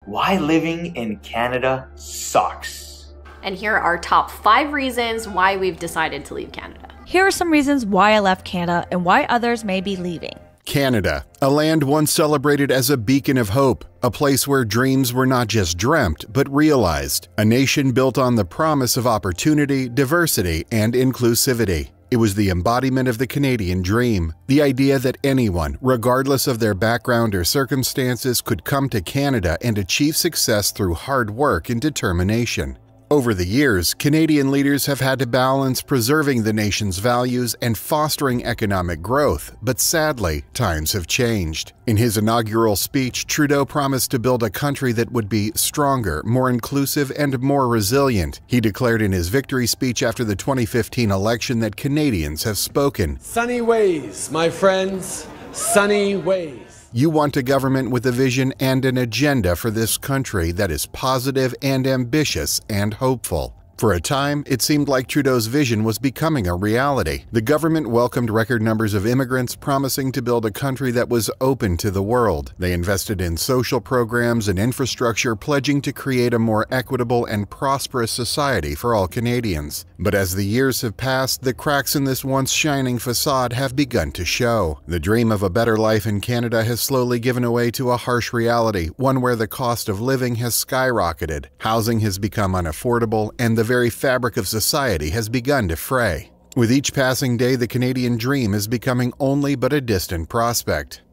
why living in Canada sucks. And here are our top 5 reasons why we've decided to leave Canada. Here are some reasons why I left Canada and why others may be leaving. Canada, a land once celebrated as a beacon of hope, a place where dreams were not just dreamt, but realized, a nation built on the promise of opportunity, diversity, and inclusivity. It was the embodiment of the Canadian dream, the idea that anyone, regardless of their background or circumstances, could come to Canada and achieve success through hard work and determination. Over the years, Canadian leaders have had to balance preserving the nation's values and fostering economic growth, but sadly, times have changed. In his inaugural speech, Trudeau promised to build a country that would be stronger, more inclusive, and more resilient. He declared in his victory speech after the 2015 election that Canadians have spoken. Sunny ways, my friends, sunny ways. You want a government with a vision and an agenda for this country that is positive and ambitious and hopeful. For a time, it seemed like Trudeau's vision was becoming a reality. The government welcomed record numbers of immigrants, promising to build a country that was open to the world. They invested in social programs and infrastructure, pledging to create a more equitable and prosperous society for all Canadians. But as the years have passed, the cracks in this once shining facade have begun to show. The dream of a better life in Canada has slowly given way to a harsh reality, one where the cost of living has skyrocketed, housing has become unaffordable, and the very fabric of society has begun to fray. With each passing day, the Canadian dream is becoming only but a distant prospect.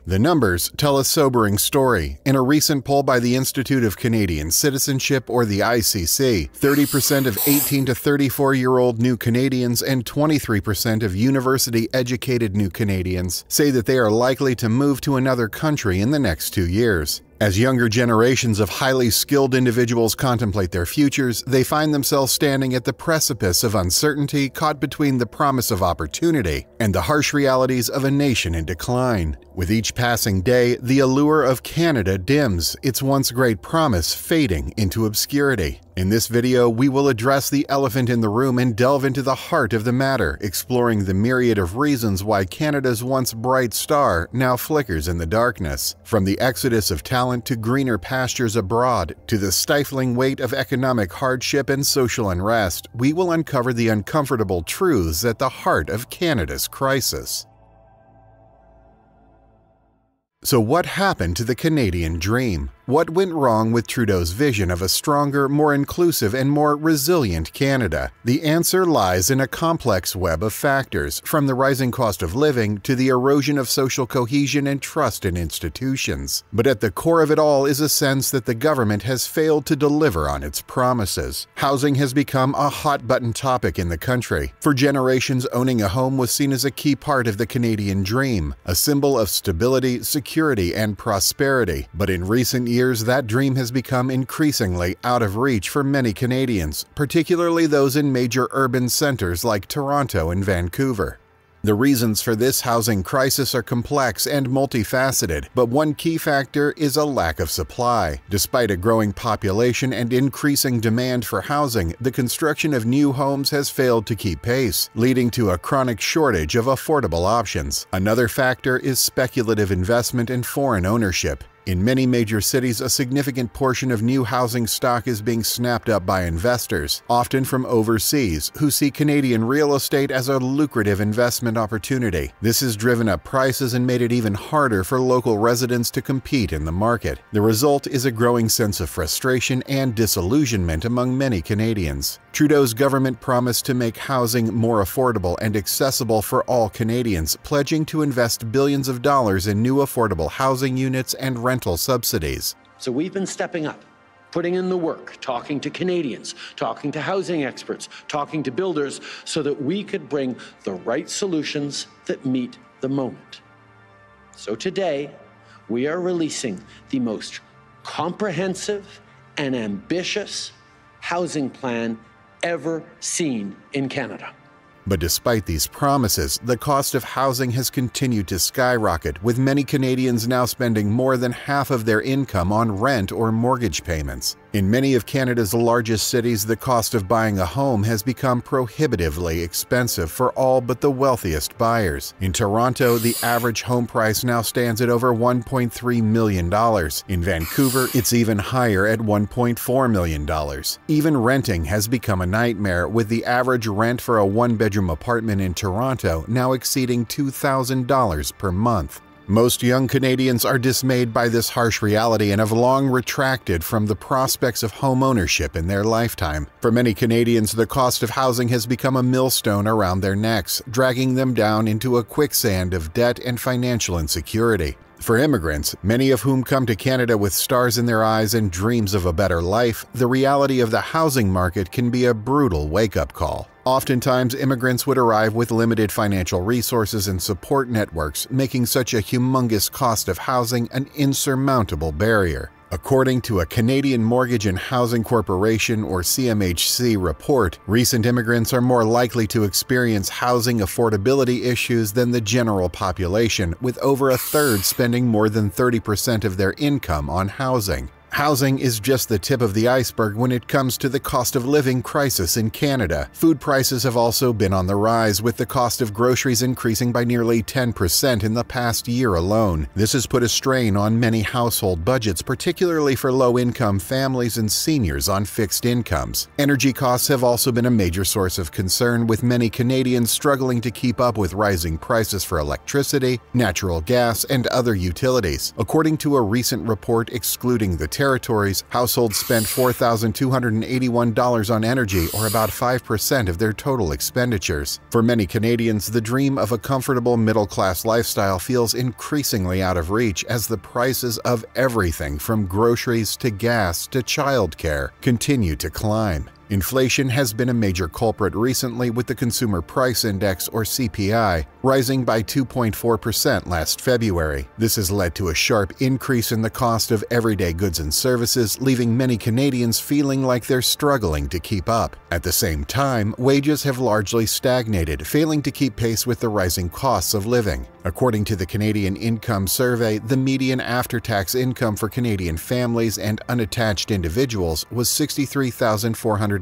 The numbers tell a sobering story. In a recent poll by the Institute of Canadian Citizenship, or the ICC, 30% of 18 to 34-year-old new Canadians and 23% of university-educated new Canadians say that they are likely to move to another country in the next 2 years. As younger generations of highly skilled individuals contemplate their futures, they find themselves standing at the precipice of uncertainty, caught between the promise of opportunity and the harsh realities of a nation in decline. With each passing day, the allure of Canada dims, its once great promise fading into obscurity. In this video, we will address the elephant in the room and delve into the heart of the matter, exploring the myriad of reasons why Canada's once bright star now flickers in the darkness. From the exodus of talent to greener pastures abroad, to the stifling weight of economic hardship and social unrest, we will uncover the uncomfortable truths at the heart of Canada's crisis. So what happened to the Canadian dream? What went wrong with Trudeau's vision of a stronger, more inclusive, and more resilient Canada? The answer lies in a complex web of factors, from the rising cost of living to the erosion of social cohesion and trust in institutions. But at the core of it all is a sense that the government has failed to deliver on its promises. Housing has become a hot-button topic in the country. For generations, owning a home was seen as a key part of the Canadian dream, a symbol of stability, security, and prosperity. But in recent years, that dream has become increasingly out of reach for many Canadians, particularly those in major urban centers like Toronto and Vancouver. The reasons for this housing crisis are complex and multifaceted, but one key factor is a lack of supply. Despite a growing population and increasing demand for housing, the construction of new homes has failed to keep pace, leading to a chronic shortage of affordable options. Another factor is speculative investment and foreign ownership. In many major cities, a significant portion of new housing stock is being snapped up by investors, often from overseas, who see Canadian real estate as a lucrative investment opportunity. This has driven up prices and made it even harder for local residents to compete in the market. The result is a growing sense of frustration and disillusionment among many Canadians. Trudeau's government promised to make housing more affordable and accessible for all Canadians, pledging to invest billions of dollars in new affordable housing units and rental subsidies. So we've been stepping up, putting in the work, talking to Canadians, talking to housing experts, talking to builders, so that we could bring the right solutions that meet the moment. So today, we are releasing the most comprehensive and ambitious housing plan ever seen in Canada. But despite these promises, the cost of housing has continued to skyrocket, with many Canadians now spending more than half of their income on rent or mortgage payments. In many of Canada's largest cities, the cost of buying a home has become prohibitively expensive for all but the wealthiest buyers. In Toronto, the average home price now stands at over $1.3 million. In Vancouver, it's even higher at $1.4 million. Even renting has become a nightmare, with the average rent for a one-bedroom apartment in Toronto now exceeding $2,000 per month. Most young Canadians are dismayed by this harsh reality and have long retracted from the prospects of home ownership in their lifetime. For many Canadians, the cost of housing has become a millstone around their necks, dragging them down into a quicksand of debt and financial insecurity. For immigrants, many of whom come to Canada with stars in their eyes and dreams of a better life, the reality of the housing market can be a brutal wake-up call. Oftentimes, immigrants would arrive with limited financial resources and support networks, making such a humongous cost of housing an insurmountable barrier. According to a Canadian Mortgage and Housing Corporation or CMHC report, recent immigrants are more likely to experience housing affordability issues than the general population, with over a third spending more than 30% of their income on housing. Housing is just the tip of the iceberg when it comes to the cost of living crisis in Canada. Food prices have also been on the rise, with the cost of groceries increasing by nearly 10% in the past year alone. This has put a strain on many household budgets, particularly for low-income families and seniors on fixed incomes. Energy costs have also been a major source of concern, with many Canadians struggling to keep up with rising prices for electricity, natural gas, and other utilities. According to a recent report excluding the territories, households spent $4,281 on energy, or about 5% of their total expenditures. For many Canadians, the dream of a comfortable middle-class lifestyle feels increasingly out of reach as the prices of everything from groceries to gas to childcare continue to climb. Inflation has been a major culprit recently, with the Consumer Price Index, or CPI, rising by 2.4% last February. This has led to a sharp increase in the cost of everyday goods and services, leaving many Canadians feeling like they're struggling to keep up. At the same time, wages have largely stagnated, failing to keep pace with the rising costs of living. According to the Canadian Income Survey, the median after-tax income for Canadian families and unattached individuals was $63,492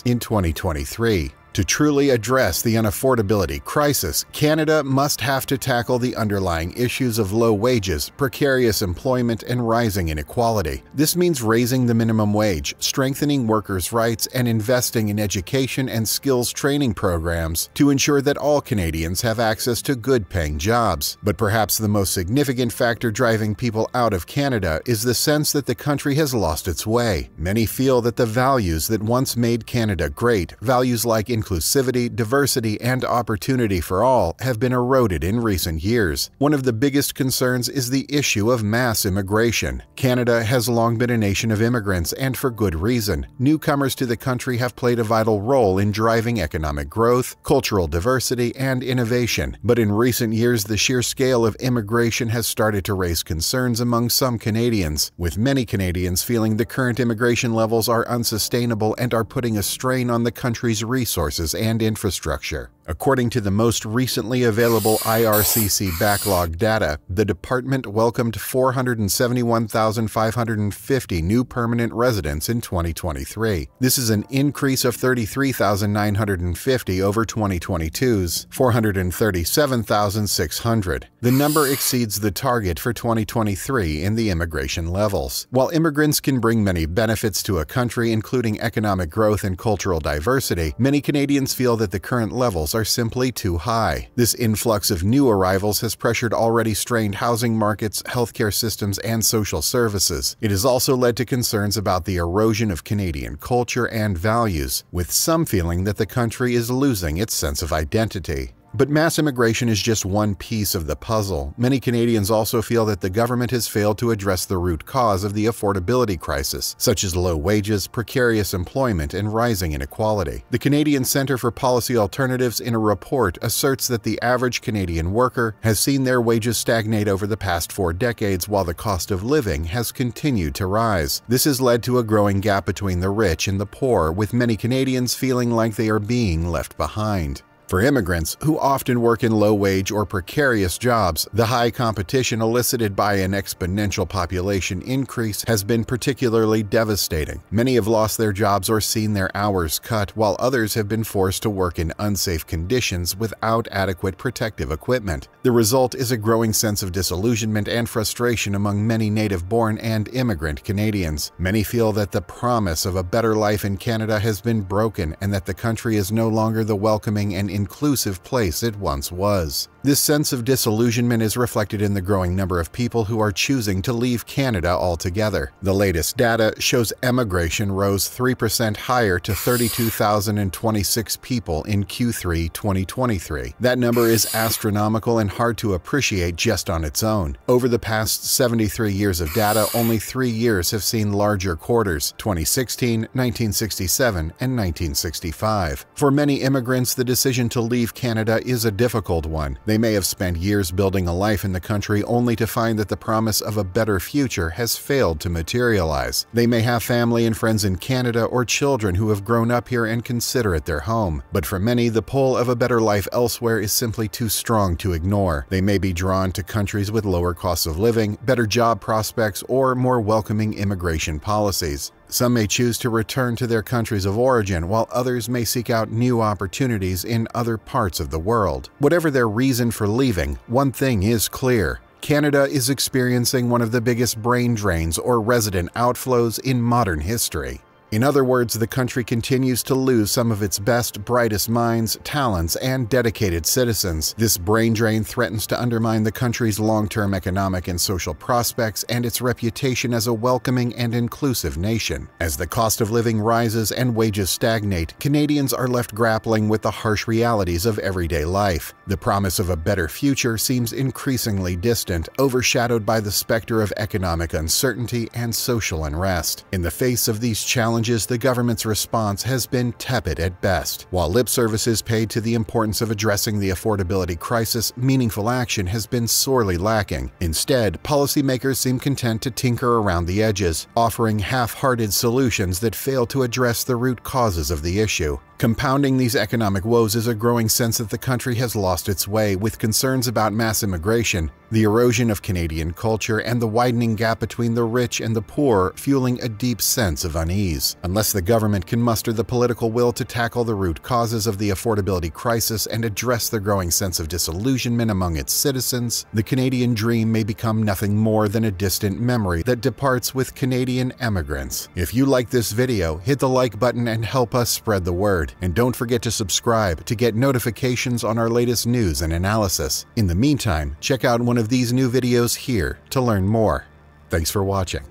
in 2023. To truly address the unaffordability crisis, Canada must have to tackle the underlying issues of low wages, precarious employment, and rising inequality. This means raising the minimum wage, strengthening workers' rights, and investing in education and skills training programs to ensure that all Canadians have access to good-paying jobs. But perhaps the most significant factor driving people out of Canada is the sense that the country has lost its way. Many feel that the values that once made Canada great, values like inclusivity, diversity, and opportunity for all, have been eroded in recent years. One of the biggest concerns is the issue of mass immigration. Canada has long been a nation of immigrants, and for good reason. Newcomers to the country have played a vital role in driving economic growth, cultural diversity, and innovation. But in recent years, the sheer scale of immigration has started to raise concerns among some Canadians, with many Canadians feeling the current immigration levels are unsustainable and are putting a strain on the country's resources and infrastructure. According to the most recently available IRCC backlog data, the department welcomed 471,550 new permanent residents in 2023. This is an increase of 33,950 over 2022's 437,600. The number exceeds the target for 2023 in the immigration levels. While immigrants can bring many benefits to a country, including economic growth and cultural diversity, many Canadians feel that the current levels are simply too high. This influx of new arrivals has pressured already strained housing markets, healthcare systems, and social services. It has also led to concerns about the erosion of Canadian culture and values, with some feeling that the country is losing its sense of identity. But mass immigration is just one piece of the puzzle. Many Canadians also feel that the government has failed to address the root cause of the affordability crisis, such as low wages, precarious employment, and rising inequality. The Canadian Centre for Policy Alternatives, in a report, asserts that the average Canadian worker has seen their wages stagnate over the past 4 decades, while the cost of living has continued to rise. This has led to a growing gap between the rich and the poor, with many Canadians feeling like they are being left behind. For immigrants, who often work in low-wage or precarious jobs, the high competition elicited by an exponential population increase has been particularly devastating. Many have lost their jobs or seen their hours cut, while others have been forced to work in unsafe conditions without adequate protective equipment. The result is a growing sense of disillusionment and frustration among many native-born and immigrant Canadians. Many feel that the promise of a better life in Canada has been broken and that the country is no longer the welcoming and inclusive place it once was. This sense of disillusionment is reflected in the growing number of people who are choosing to leave Canada altogether. The latest data shows emigration rose 3% higher to 32,026 people in Q3 2023. That number is astronomical and hard to appreciate just on its own. Over the past 73 years of data, only 3 years have seen larger quarters: 2016, 1967, and 1965. For many immigrants, the decision to leave Canada is a difficult one. They may have spent years building a life in the country only to find that the promise of a better future has failed to materialize. They may have family and friends in Canada or children who have grown up here and consider it their home. But for many, the pull of a better life elsewhere is simply too strong to ignore. They may be drawn to countries with lower costs of living, better job prospects, or more welcoming immigration policies. Some may choose to return to their countries of origin, while others may seek out new opportunities in other parts of the world. Whatever their reason for leaving, one thing is clear: Canada is experiencing one of the biggest brain drains or resident outflows in modern history. In other words, the country continues to lose some of its best, brightest minds, talents, and dedicated citizens. This brain drain threatens to undermine the country's long-term economic and social prospects and its reputation as a welcoming and inclusive nation. As the cost of living rises and wages stagnate, Canadians are left grappling with the harsh realities of everyday life. The promise of a better future seems increasingly distant, overshadowed by the specter of economic uncertainty and social unrest. In the face of these challenges, the government's response has been tepid at best. While lip service is paid to the importance of addressing the affordability crisis, meaningful action has been sorely lacking. Instead, policymakers seem content to tinker around the edges, offering half-hearted solutions that fail to address the root causes of the issue. Compounding these economic woes is a growing sense that the country has lost its way, with concerns about mass immigration, the erosion of Canadian culture, and the widening gap between the rich and the poor fueling a deep sense of unease. Unless the government can muster the political will to tackle the root causes of the affordability crisis and address the growing sense of disillusionment among its citizens, the Canadian dream may become nothing more than a distant memory that departs with Canadian emigrants. If you like this video, hit the like button and help us spread the word. And don't forget to subscribe to get notifications on our latest news and analysis. In the meantime, check out one of these new videos here to learn more. Thanks for watching.